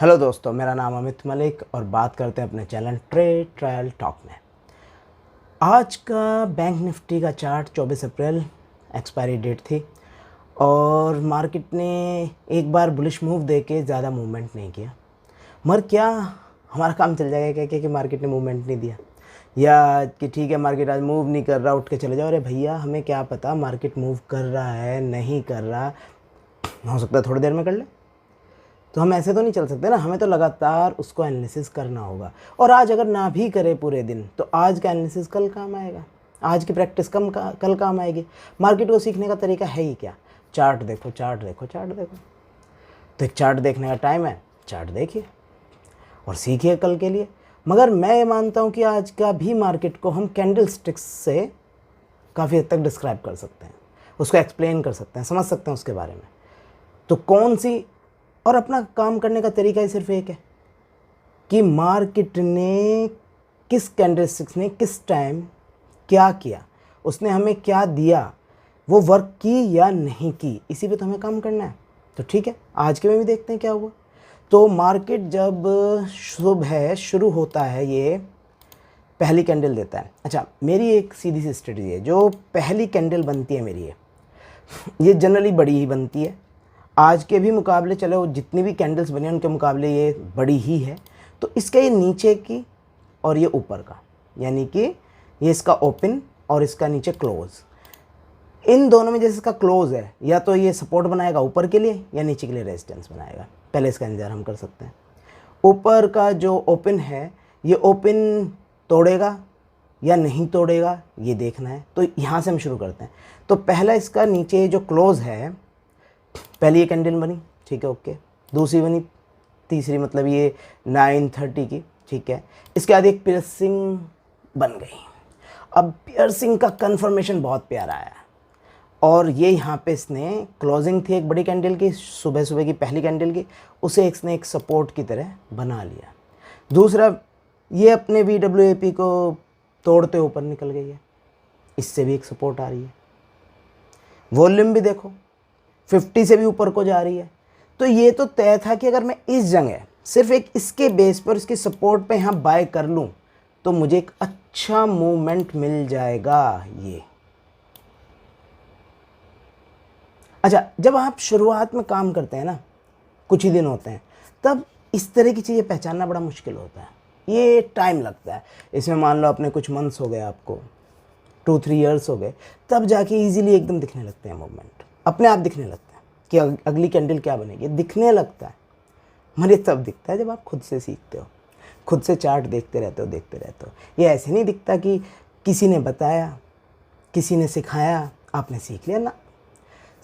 Hello दोस्तों, मेरा नाम अमित मलिक और बात करते हैं अपने चैनल ट्रेड ट्रायल टॉक में। आज का बैंक निफ्टी का चार्ट 24 अप्रैल एक्सपायरी डेट थी और मार्केट ने एक बार बुलिश मूव देके ज़्यादा मूवमेंट नहीं किया। मगर क्या हमारा काम चल जाएगा क्या कि मार्केट ने मूवमेंट नहीं दिया, या कि ठीक है मार्केट आज मूव नहीं कर रहा, उठ के चले जाओ। अरे भैया, हमें क्या पता मार्केट मूव कर रहा है नहीं कर रहा, हो सकता है थोड़ी देर में कर ले। तो हम ऐसे तो नहीं चल सकते ना, हमें तो लगातार उसको एनालिसिस करना होगा। और आज अगर ना भी करे पूरे दिन तो आज का एनालिसिस कल काम आएगा, आज की प्रैक्टिस कल काम आएगी। मार्केट को सीखने का तरीका है ही क्या? चार्ट देखो, चार्ट देखो, चार्ट देखो। तो एक चार्ट देखने का टाइम है, चार्ट देखिए और सीखिए कल के लिए। मगर मैं ये मानता हूँ कि आज का भी मार्केट को हम कैंडल स्टिक्स से काफ़ी हद तक डिस्क्राइब कर सकते हैं, उसको एक्सप्लेन कर सकते हैं, समझ सकते हैं उसके बारे में। तो कौन सी, और अपना काम करने का तरीका ही सिर्फ एक है कि मार्केट ने किस कैंडलस्टिक्स ने किस टाइम क्या किया, उसने हमें क्या दिया, वो वर्क की या नहीं की, इसी पे तो हमें काम करना है। तो ठीक है, आज के में भी देखते हैं क्या हुआ। तो मार्केट जब सुबह शुरू होता है, ये पहली कैंडल देता है। अच्छा, मेरी एक सीधी सी स्ट्रेटजी है, जो पहली कैंडल बनती है मेरी ये जनरली बड़ी ही बनती है। आज के भी मुकाबले, चलो जितनी भी कैंडल्स बनी उनके मुकाबले ये बड़ी ही है। तो इसका ये नीचे की और ये ऊपर का, यानी कि ये इसका ओपन और इसका नीचे क्लोज, इन दोनों में जैसे इसका क्लोज है, या तो ये सपोर्ट बनाएगा ऊपर के लिए या नीचे के लिए रेजिस्टेंस बनाएगा। पहले इसका इंतजार हम कर सकते हैं। ऊपर का जो ओपन है, ये ओपन तोड़ेगा या नहीं तोड़ेगा, ये देखना है। तो यहाँ से हम शुरू करते हैं। तो पहला इसका नीचे जो क्लोज है, पहली ये कैंडल बनी, ठीक है, ओके। दूसरी बनी, तीसरी, मतलब ये 9:30 की, ठीक है। इसके बाद एक पियर्सिंग बन गई। अब पियर्सिंग का कंफर्मेशन बहुत प्यारा आया और ये यहाँ पे इसने क्लोजिंग थी एक बड़ी कैंडल की, सुबह सुबह की पहली कैंडल की, उसे इसने एक सपोर्ट की तरह बना लिया। दूसरा, ये अपने VWAP को तोड़ते ऊपर निकल गई है, इससे भी एक सपोर्ट आ रही है। वॉल्यूम भी देखो 50 से भी ऊपर को जा रही है। तो ये तो तय था कि अगर मैं इस जगह सिर्फ एक इसके बेस पर, इसके सपोर्ट पे यहाँ बाय कर लूँ तो मुझे एक अच्छा मूवमेंट मिल जाएगा। ये अच्छा, जब आप शुरुआत में काम करते हैं ना, कुछ ही दिन होते हैं, तब इस तरह की चीज़ें पहचानना बड़ा मुश्किल होता है, ये टाइम लगता है। इसमें मान लो अपने कुछ मंथ्स हो गए, आपको 2-3 ईयर्स हो गए, तब जाके इजीली एकदम दिखने लगते हैं मूवमेंट, अपने आप दिखने लगता है कि अगली कैंडल क्या बनेगी, दिखने लगता है। मगर तब दिखता है जब आप खुद से सीखते हो, खुद से चार्ट देखते रहते हो। ये ऐसे नहीं दिखता कि किसी ने बताया, किसी ने सिखाया, आपने सीख लिया ना।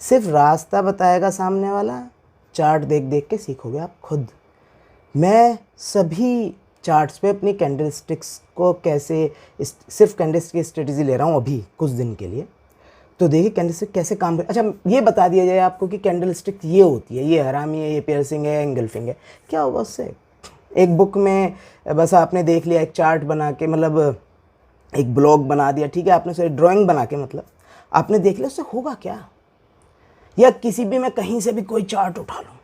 सिर्फ रास्ता बताएगा सामने वाला, चार्ट देख देख के सीखोगे आप खुद। मैं सभी चार्ट्स पे अपनी कैंडलस्टिक्स को कैसे, सिर्फ कैंडलस्टिक की स्ट्रेटजी ले रहा हूँ अभी कुछ दिन के लिए। तो देखिए कैंडलस्टिक कैसे काम कर। अच्छा, ये बता दिया जाए आपको कि कैंडलस्टिक ये होती है, ये हरामी है, ये पियर्सिंग है, एंगल्फिंग है, क्या होगा उससे? एक बुक में बस आपने देख लिया, एक चार्ट बना के, मतलब एक ब्लॉग बना दिया, ठीक है, आपने उसे ड्राइंग बना के, मतलब आपने देख लिया, उससे होगा क्या? या किसी भी, मैं कहीं से भी कोई चार्ट उठा लूँ,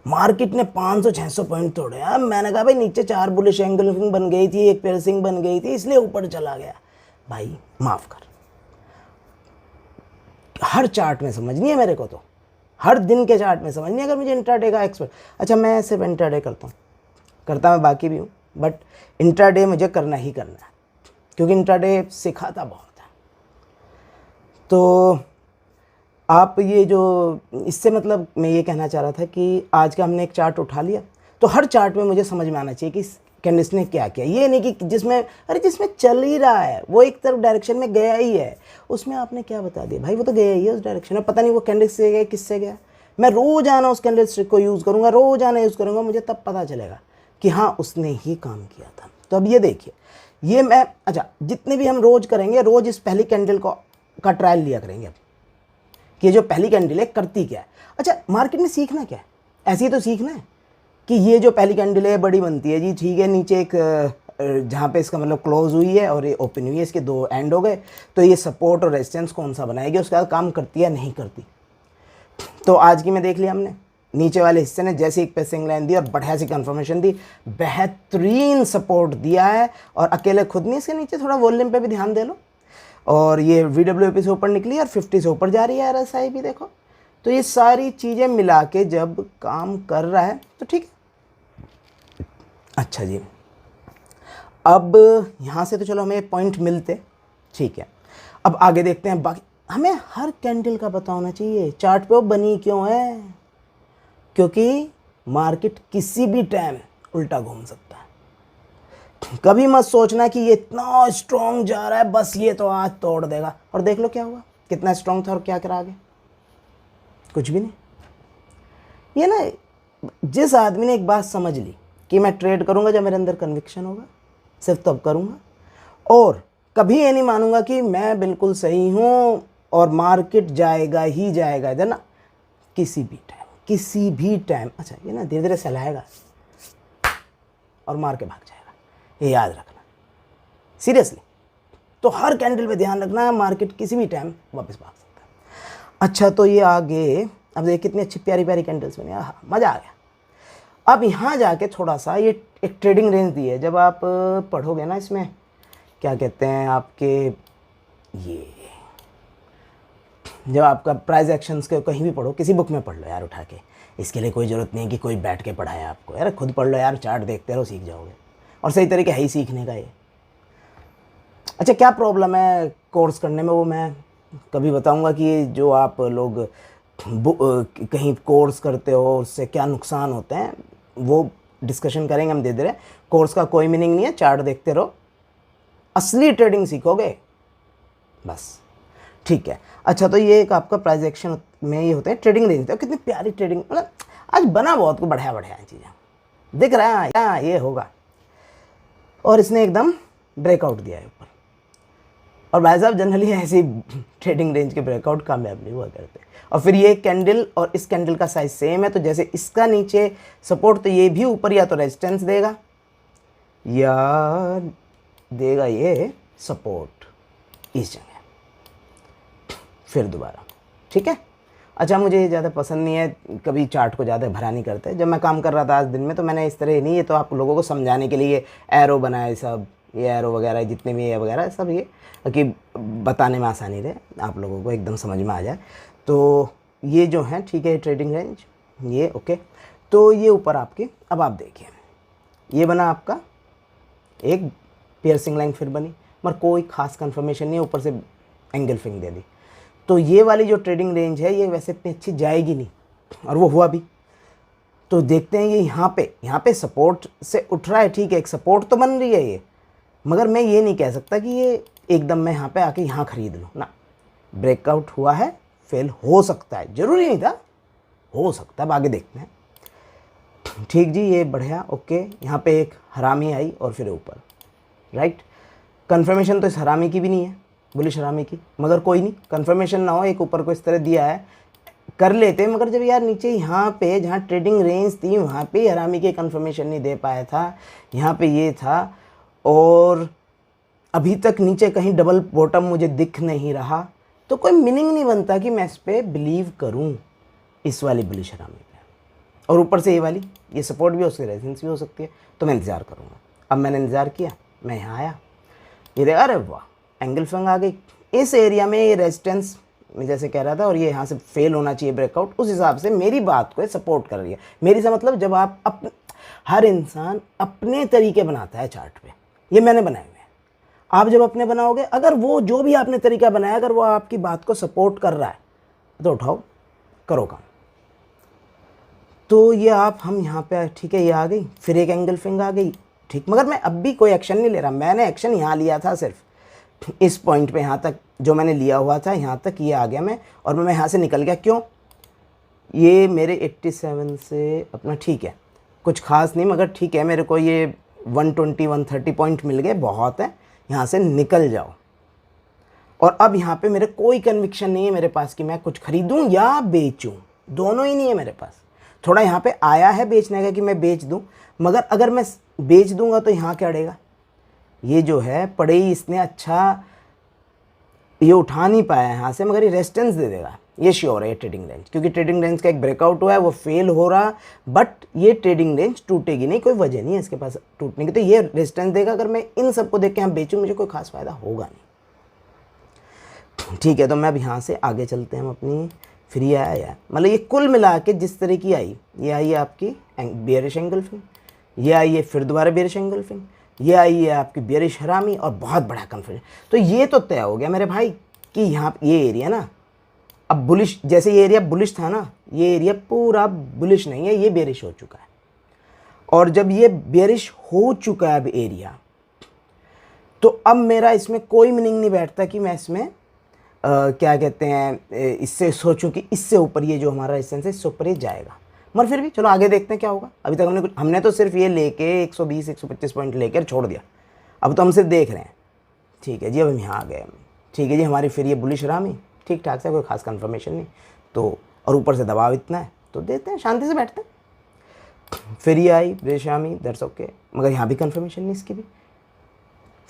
मार्केट ने 500-600 पॉइंट तोड़े, अब मैंने कहा भाई नीचे 4 बुलिश एंगल्फिंग बन गई थी, एक पियर्सिंग बन गई थी, इसलिए ऊपर चला गया। भाई माफ़ कर, हर चार्ट में समझनी है मेरे को, तो हर दिन के चार्ट में समझनी है अगर मुझे इंट्राडे का एक्सपर्ट। अच्छा, मैं सिर्फ इंट्राडे करता हूँ, करता मैं बाकी भी हूँ, बट इंट्राडे मुझे करना ही करना है, क्योंकि इंट्राडे सिखाता बहुत है। तो आप ये जो, इससे मतलब मैं ये कहना चाह रहा था कि आज का हमने एक चार्ट उठा लिया, तो हर चार्ट में मुझे समझ में आना चाहिए कि कैंडल्स ने क्या किया। ये नहीं कि जिसमें चल ही रहा है, वो एक तरफ डायरेक्शन में गया ही है, उसमें आपने क्या बता दिया? भाई वो तो गया ही है उस डायरेक्शन में, पता नहीं वो कैंडल से गया किससे गया। मैं रोज़ाना उस कैंडल स्टिक को यूज़ करूँगा, रोज़ाना यूज़ करूँगा, मुझे तब पता चलेगा कि हाँ उसने ही काम किया था। तो अब ये देखिए, ये मैं, अच्छा, जितने भी हम रोज़ करेंगे, रोज़ इस पहली कैंडल का ट्रायल लिया करेंगे अब कि ये जो पहली कैंडल है करती क्या है। अच्छा, मार्केट में सीखना क्या है? ऐसे ही तो सीखना है कि ये जो पहली कैंडल है बड़ी बनती है जी, ठीक है, नीचे एक जहाँ पे इसका मतलब क्लोज हुई है और ये ओपन हुई है, इसके 2 एंड हो गए, तो ये सपोर्ट और रेजिस्टेंस कौन सा बनाएगी, उसके बाद काम करती है नहीं करती। तो आज की में देख लिया हमने, नीचे वाले हिस्से ने जैसे एक पेसिंग लाइन दी और बढ़िया सी कंफर्मेशन दी, बेहतरीन सपोर्ट दिया है। और अकेले खुद नहीं, इसके नीचे थोड़ा वॉल्यूम पे भी ध्यान दे लो। और ये VWAP से ऊपर निकली और 50 से ऊपर जा रही है RSI भी देखो। तो ये सारी चीज़ें मिला के जब काम कर रहा है तो ठीक है। अच्छा जी, अब यहाँ से तो चलो हमें पॉइंट मिलते, ठीक है। अब आगे देखते हैं बाकी। हमें हर कैंडल का पता होना चाहिए चार्ट पे वो बनी क्यों है, क्योंकि मार्केट किसी भी टाइम उल्टा घूम सकता है। कभी मत सोचना कि ये इतना स्ट्रॉन्ग जा रहा है बस ये तो आज तोड़ देगा, और देख लो क्या हुआ, कितना स्ट्रॉन्ग था और क्या करा आगे, कुछ भी नहीं। ये ना, जिस आदमी ने एक बात समझ ली कि मैं ट्रेड करूंगा जब मेरे अंदर कन्विक्शन होगा, सिर्फ तब करूंगा, और कभी ये नहीं मानूंगा कि मैं बिल्कुल सही हूं और मार्केट जाएगा ही जाएगा, है ना, किसी भी टाइम। अच्छा, ये ना धीरे धीरे सहलाएगा और मार के भाग जाएगा, ये याद रखना सीरियसली। तो हर कैंडल पे ध्यान रखना है, मार्केट किसी भी टाइम वापस भाग सकता है। अच्छा, तो ये आगे अब देखिए कितनी अच्छी प्यारी प्यारी कैंडल्स बनी, हाँ मज़ा आ गया। अब यहाँ जाके थोड़ा सा ये एक ट्रेडिंग रेंज दी है, जब आप पढ़ोगे ना इसमें क्या कहते हैं आपके, ये जब आपका प्राइस एक्शंस के कहीं भी पढ़ो, किसी बुक में पढ़ लो यार उठा के, इसके लिए कोई ज़रूरत नहीं है कि कोई बैठ के पढ़ाए आपको, यार खुद पढ़ लो यार, चार्ट देखते रहो सीख जाओगे, और सही तरीके है ही सीखने का ये। अच्छा, क्या प्रॉब्लम है कोर्स करने में वो मैं कभी बताऊंगा कि जो आप लोग कहीं कोर्स करते हो उससे क्या नुकसान होते हैं, वो डिस्कशन करेंगे हम धीरे धीरे। कोर्स का कोई मीनिंग नहीं है, चार्ट देखते रहो, असली ट्रेडिंग सीखोगे बस, ठीक है। अच्छा, तो ये एक आपका प्राइस एक्शन में ये होते हैं ट्रेडिंग रेंज, कितनी प्यारी ट्रेडिंग, मतलब आज बना बहुत को बढ़िया बढ़िया चीज़ें दिख रहा है, हाँ ये होगा, और इसने एकदम ब्रेकआउट दिया है ऊपर। और भाई साहब जनरली ऐसी ट्रेडिंग रेंज के ब्रेकआउट कामयाब नहीं हुआ करते। और फिर ये कैंडल और इस कैंडल का साइज सेम है, तो जैसे इसका नीचे सपोर्ट, तो ये भी ऊपर या तो रेजिस्टेंस देगा या देगा ये सपोर्ट इस जगह, फिर दोबारा, ठीक है। अच्छा, मुझे ज़्यादा पसंद नहीं है, कभी चार्ट को ज़्यादा भरा नहीं करते। जब मैं काम कर रहा था आज दिन में, तो मैंने इस तरह नहीं, ये तो आप लोगों को समझाने के लिए एरो बनाए, सब ये एरो वगैरह जितने भी ये वगैरह सब, ये कि बताने में आसानी रहे, आप लोगों को एकदम समझ में आ जाए। तो ये जो है ठीक है, ट्रेडिंग रेंज ये ओके। तो ये ऊपर आपकी, अब आप देखिए ये बना आपका एक पियर्सिंग लाइन, फिर बनी, मगर कोई खास कंफर्मेशन नहीं है, ऊपर से एंगल फिंग दे दी। तो ये वाली जो ट्रेडिंग रेंज है ये वैसे इतनी अच्छी जाएगी नहीं, और वो हुआ भी। तो देखते हैं ये यहाँ पे सपोर्ट से उठ रहा है, ठीक है, एक सपोर्ट तो बन रही है ये, मगर मैं ये नहीं कह सकता कि ये एकदम मैं यहाँ पे आके यहाँ ख़रीद लूँ ना। ब्रेकआउट हुआ है, फेल हो सकता है, ज़रूरी नहीं था, हो सकता है, अब आगे देखते हैं। ठीक जी, ये बढ़िया ओके। यहाँ पे एक हरामी आई और फिर ऊपर, राइट। कंफर्मेशन तो इस हरामी की भी नहीं है, बुलिश हरामी की, मगर कोई नहीं, कंफर्मेशन ना हो, एक ऊपर को इस तरह दिया है कर लेते, मगर जब यार नीचे यहाँ पे जहाँ ट्रेडिंग रेंज थी वहाँ पे हरामी की कंफर्मेशन नहीं दे पाया था, यहाँ पे ये था, और अभी तक नीचे कहीं डबल बॉटम मुझे दिख नहीं रहा, तो कोई मीनिंग नहीं बनता कि मैं इस पर बिलीव करूँ, इस वाली बुलिश हरामी पे। और ऊपर से ये वाली, ये सपोर्ट भी हो सकती है, रेजिस्टेंस भी हो सकती है, तो मैं इंतज़ार करूँगा। अब मैंने इंतज़ार किया, मैं यहाँ आया, ये देखा, अरे वाह एंगल फिंग आ गई इस एरिया में, ये रेजिस्टेंस मैं जैसे कह रहा था, और ये यहाँ से फेल होना चाहिए ब्रेकआउट, उस हिसाब से मेरी बात को सपोर्ट कर रही है। मेरी से मतलब जब आप हर इंसान अपने तरीके बनाता है चार्ट पे, ये मैंने बनाए हुए हैं, आप जब अपने बनाओगे, अगर वो जो भी आपने तरीका बनाया अगर वो आपकी बात को सपोर्ट कर रहा है तो उठाओ करो काम। तो ये आप हम यहाँ पे, ठीक है, ये आ गई, फिर एक एंगल फिंग आ गई, ठीक, मगर मैं अब भी कोई एक्शन नहीं ले रहा, मैंने एक्शन यहाँ लिया था सिर्फ इस पॉइंट पे, यहाँ तक जो मैंने लिया हुआ था यहाँ तक ये आ गया मैं, और मैं यहाँ से निकल गया। क्यों? ये मेरे 87 से अपना, ठीक है, कुछ खास नहीं, मगर ठीक है, मेरे को ये 120-130 पॉइंट मिल गए, बहुत है, यहाँ से निकल जाओ। और अब यहाँ पे मेरे कोई कन्विक्शन नहीं है मेरे पास कि मैं कुछ खरीदूँ या बेचूँ, दोनों ही नहीं है मेरे पास। थोड़ा यहाँ पे आया है बेचने का कि मैं बेच दूँ, मगर अगर मैं बेच दूँगा तो यहाँ क्या अड़ेगा, ये जो है पड़े ही, इसने अच्छा ये उठा नहीं पाया यहाँ से, मगर ये रेजिस्टेंस दे देगा, ये श्योर है, ये ट्रेडिंग रेंज, क्योंकि ट्रेडिंग रेंज का एक ब्रेकआउट हुआ है, वो फेल हो रहा, बट ये ट्रेडिंग रेंज टूटेगी नहीं, कोई वजह नहीं है इसके पास टूटने की। तो ये रेजिस्टेंस देगा, अगर मैं इन सबको देख के यहाँ बेचूँ मुझे कोई खास फायदा होगा नहीं। ठीक है, तो मैं अब यहाँ से आगे चलते हैं हम अपनी। फिर ये आया, मतलब ये कुल मिला के जिस तरह की आई, ये आई है आपकी बेयरिश एंगल्फिंग, ये आई है फिर दोबारा बेयरिश एंगल्फिंग, ये आई है आपकी बेयरिश हरामी और बहुत बड़ा कन्फ्यूजन। तो ये तो तय हो गया मेरे भाई कि यहाँ ये एरिया ना अब बुलिश, जैसे ये एरिया बुलिश था ना, ये एरिया पूरा बुलिश नहीं है, ये बेयरिश हो चुका है। और जब ये बेयरिश हो चुका है अब एरिया, तो अब मेरा इसमें कोई मीनिंग नहीं बैठता कि मैं इसमें क्या कहते हैं, इससे सोचूं कि इससे ऊपर ये जो हमारा रेजिस्टेंस है इससे ऊपर ये जाएगा। मगर फिर भी चलो आगे देखते हैं क्या होगा। अभी तक हमने तो सिर्फ ये लेके 120-125 पॉइंट लेकर छोड़ दिया, अब तो हम सिर्फ देख रहे हैं। ठीक है जी, अब हम यहाँ आ गए। ठीक है जी, हमारी फिर ये बुलिश हरामी ठीक ठाक से, कोई खास कंफर्मेशन नहीं तो, और ऊपर से दबाव इतना है तो देते हैं, शांति से बैठते हैं। फिर ये आई बेयरिश हरामी, दैट्स ओके, मगर यहाँ भी कंफर्मेशन नहीं इसकी भी।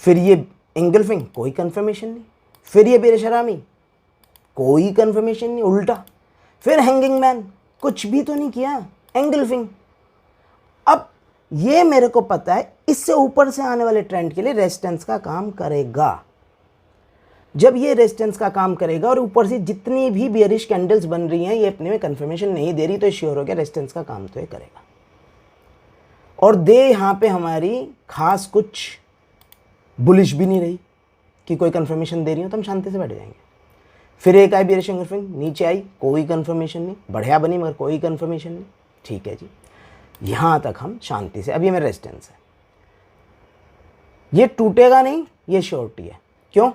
फिर ये एंगल्फिंग, कोई कंफर्मेशन नहीं। फिर ये बेयरिश हरामी, कोई कंफर्मेशन नहीं, उल्टा। फिर हैंगिंग मैन, कुछ भी तो नहीं किया, एंगल्फिंग। अब ये मेरे को पता है इससे ऊपर से आने वाले ट्रेंड के लिए रेजिस्टेंस का काम करेगा। जब ये रेजिस्टेंस का काम करेगा और ऊपर से जितनी भी बेयरिश कैंडल्स बन रही हैं ये अपने में कंफर्मेशन नहीं दे रही, तो श्योर हो गया रेजिस्टेंस का काम तो ये करेगा। और दे यहाँ पे हमारी खास कुछ बुलिश भी नहीं रही कि कोई कंफर्मेशन दे रही हो, तो हम शांति से बैठ जाएंगे। फिर एक आई बेयरिश एंगल्फिंग, नीचे आई, कोई कंफर्मेशन नहीं, बढ़िया बनी मगर कोई कंफर्मेशन नहीं। ठीक है जी, यहाँ तक हम शांति से, अब ये मेरा रेजिस्टेंस है, ये टूटेगा नहीं, ये श्योरिटी है। क्यों?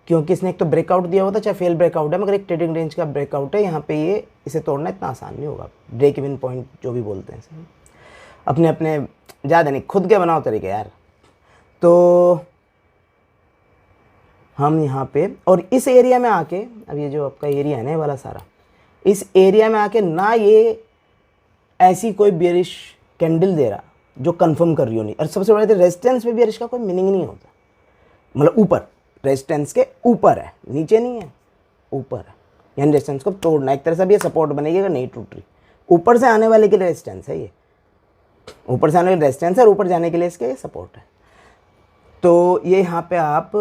क्योंकि इसने एक तो ब्रेकआउट दिया हुआ था, चाहे फेल ब्रेकआउट है, मगर एक ट्रेडिंग रेंज का ब्रेकआउट है। यहाँ पे ये इसे तोड़ना इतना आसान नहीं होगा, ब्रेक इवन पॉइंट जो भी बोलते हैं इसे, अपने अपने ज़्यादा नहीं, खुद के बनाओ तरीके यार। तो हम यहाँ पे और इस एरिया में आके, अब ये जो आपका एरिया है ना वाला सारा, इस एरिया में आके ना ये ऐसी कोई बेयरिश कैंडल दे रहा जो कंफर्म कर रही हो नहीं, और सबसे बड़ा रेजिस्टेंस में बेयरिश का कोई मीनिंग नहीं होता, मतलब ऊपर रेजिस्टेंस के ऊपर है, नीचे नहीं है, ऊपर है, यानी रेजिस्टेंस को तोड़ना, एक तरह से भी ये सपोर्ट बनेगी अगर नहीं टूट रही। ऊपर से आने वाले के लिए रेजिस्टेंस है, ये ऊपर से आने वाले रेजिस्टेंस है और ऊपर जाने के लिए इसके सपोर्ट है। तो ये यहाँ पे आप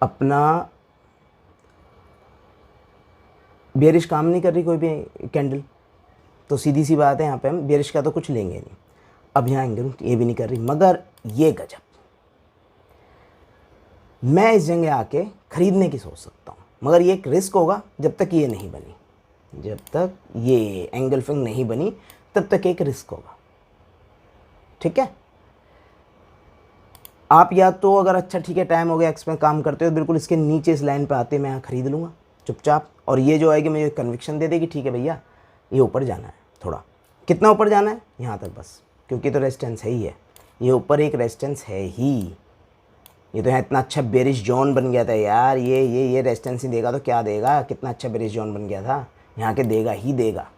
अपना बेयरिश काम नहीं कर रही कोई भी कैंडल, तो सीधी सी बात है यहाँ पे हम बेयरिश का तो कुछ लेंगे नहीं। अब यहाँ ये भी नहीं कर रही, मगर ये गजब, मैं इस जगह आके खरीदने की सोच सकता हूँ, मगर ये एक रिस्क होगा जब तक ये नहीं बनी, जब तक ये एंगल्फिंग नहीं बनी तब तक एक रिस्क होगा। ठीक है, आप या तो अगर अच्छा ठीक है टाइम हो गया एक्स में काम करते हो, बिल्कुल इसके नीचे इस लाइन पे आते मैं यहाँ खरीद लूँगा चुपचाप, और ये जो आएगी मुझे कन्विक्शन दे देगी ठीक है भैया ये ऊपर जाना है, थोड़ा कितना ऊपर जाना है यहाँ तक बस, क्योंकि तो रेजिस्टेंस है ही है, ये ऊपर एक रेजिस्टेंस है ही, ये तो यहाँ इतना अच्छा बेयरिश जोन बन गया था यार, ये रेजिस्टेंस ही देगा तो क्या देगा, कितना अच्छा बेयरिश जोन बन गया था, यहाँ के देगा ही देगा।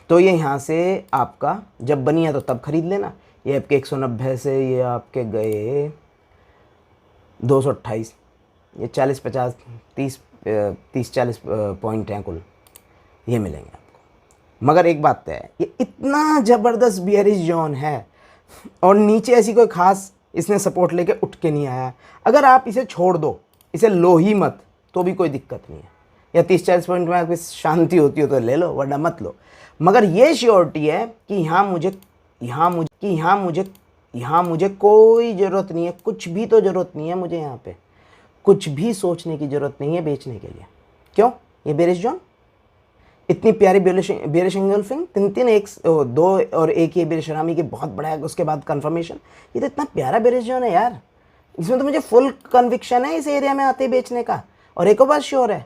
तो ये यहाँ से आपका जब बनी है तो तब खरीद लेना, ये आपके 190 से ये आपके गए 228, ये 40-50 30-40 पॉइंट हैं कुल, ये मिलेंगे आपको। मगर एक बात तो है, ये इतना ज़बरदस्त बेयरिश जोन है और नीचे ऐसी कोई ख़ास इसने सपोर्ट लेके उठ के नहीं आया। अगर आप इसे छोड़ दो, इसे लो ही मत, तो भी कोई दिक्कत नहीं है, या 30-40 पॉइंट में आपकी शांति होती हो तो ले लो, वरना मत लो। मगर ये श्योरिटी है कि यहाँ मुझे कोई ज़रूरत नहीं है, कुछ भी तो ज़रूरत नहीं है मुझे, यहाँ पे कुछ भी सोचने की ज़रूरत नहीं है बेचने के लिए। क्यों? ये बेयरिश जोन, इतनी प्यारी बेयरिश एंगल्फिंग, 3 एक 2 और एक ही बेयरिश हरामी की बहुत बड़ा है, उसके बाद कंफर्मेशन, ये तो इतना प्यारा बेयरिश जोन है यार, इसमें तो मुझे फुल कन्विक्शन है इस एरिया में आते बेचने का। और एक और बात श्योर है,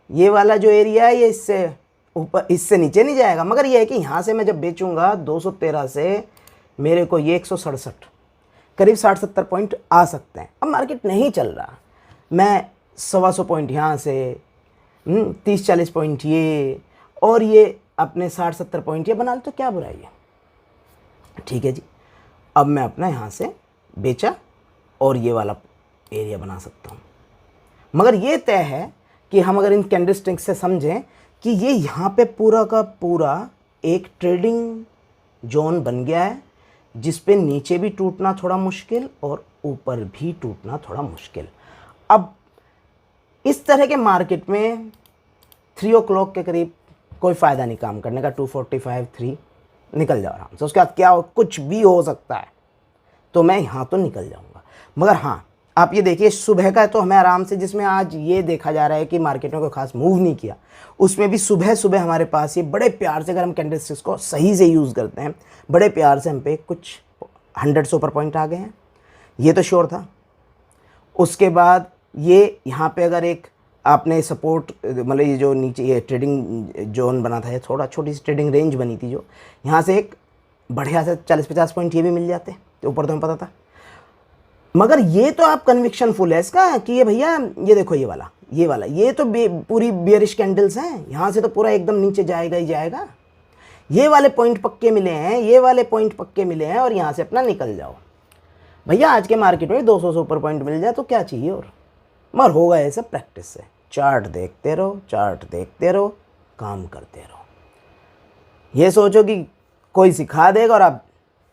ये वाला जो एरिया है ये इससे ऊपर, इससे नीचे नहीं जाएगा, मगर ये है कि यहाँ से मैं जब बेचूंगा 213 से मेरे को ये 167 करीब 60-70 पॉइंट आ सकते हैं। अब मार्केट नहीं चल रहा, मैं 125 पॉइंट यहाँ से 30-40 पॉइंट ये और ये अपने 60-70 पॉइंट ये बना लो तो क्या बुराई है। ठीक है जी, अब मैं अपना यहाँ से बेचा और ये वाला एरिया बना सकता हूँ, मगर ये तय है कि हम अगर इन कैंडलस्टिक से समझें कि ये यहाँ पे पूरा का पूरा एक ट्रेडिंग जोन बन गया है, जिस पे नीचे भी टूटना थोड़ा मुश्किल और ऊपर भी टूटना थोड़ा मुश्किल। अब इस तरह के मार्केट में 3 o'clock के करीब कोई फ़ायदा नहीं काम करने का। 245 3 निकल जाओ आराम से, उसके बाद क्या हो, कुछ भी हो सकता है, तो मैं यहाँ तो निकल जाऊँगा। मगर हाँ, आप ये देखिए सुबह का है तो हमें आराम से, जिसमें आज ये देखा जा रहा है कि मार्केट में कोई खास मूव नहीं किया, उसमें भी सुबह सुबह हमारे पास ये बड़े प्यार से, अगर हम कैंडलस्टिक्स को सही से यूज़ करते हैं, बड़े प्यार से हम पे कुछ 100 सुपर पॉइंट आ गए हैं, ये तो श्योर था। उसके बाद ये यहाँ पे अगर एक आपने सपोर्ट, मतलब ये जो नीचे ये ट्रेडिंग जोन बना था, ये थोड़ा छोटी सी ट्रेडिंग रेंज बनी थी, जो यहाँ से एक बढ़िया से 40-50 पॉइंट ये भी मिल जाते, तो ऊपर तो हमें पता था। मगर ये तो आप कन्विक्शन फुल है इसका कि ये भैया ये देखो ये वाला ये तो पूरी बियरिश कैंडल्स हैं, यहाँ से तो पूरा एकदम नीचे जाएगा ही जाएगा। ये वाले पॉइंट पक्के मिले हैं, ये वाले पॉइंट पक्के मिले हैं, और यहाँ से अपना निकल जाओ भैया। आज के मार्केट में 200 सुपर पॉइंट मिल जाए तो क्या चाहिए और, मगर होगा ये सब प्रैक्टिस से। चार्ट देखते रहो, काम करते रहो। ये सोचो कि कोई सिखा देगा और आप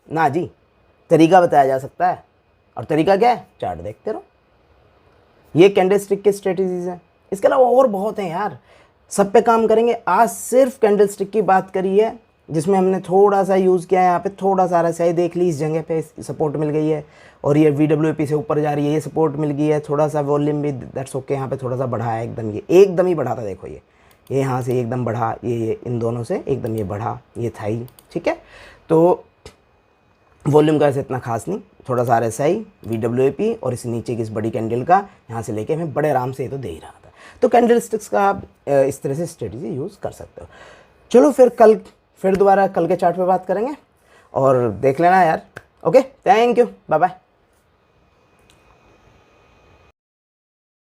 ना जी, तरीका बताया जा सकता है, और तरीका क्या है, चार्ट देखते रहो। ये कैंडलस्टिक की स्ट्रेटजीज हैं, इसके अलावा और बहुत हैं यार, सब पे काम करेंगे। आज सिर्फ कैंडलस्टिक की बात करी है, जिसमें हमने थोड़ा सा यूज़ किया है। यहाँ पे थोड़ा सा RSI देख ली, इस जगह पे सपोर्ट मिल गई है, और ये VWAP से ऊपर जा रही है, ये सपोर्ट मिल गई है। थोड़ा सा वॉल्यूम भी दैट्स ओके, यहाँ पे थोड़ा सा बढ़ा है एकदम, ये एकदम ही बढ़ा था, देखो ये यहाँ से एकदम बढ़ा, ये इन दोनों से एकदम ये बढ़ा, ये था ही, ठीक है। तो वॉल्यूम का ऐसे इतना खास नहीं, थोड़ा सा RSI VWAP और इस नीचे की इस बड़ी कैंडल का यहाँ से लेके हमें बड़े आराम से ये तो दे ही रहा था। तो कैंडलस्टिक्स का आप इस तरह से स्ट्रेटजी यूज़ कर सकते हो। चलो फिर दोबारा कल के चार्ट पे बात करेंगे, और देख लेना यार। Okay, thank you, bye bye.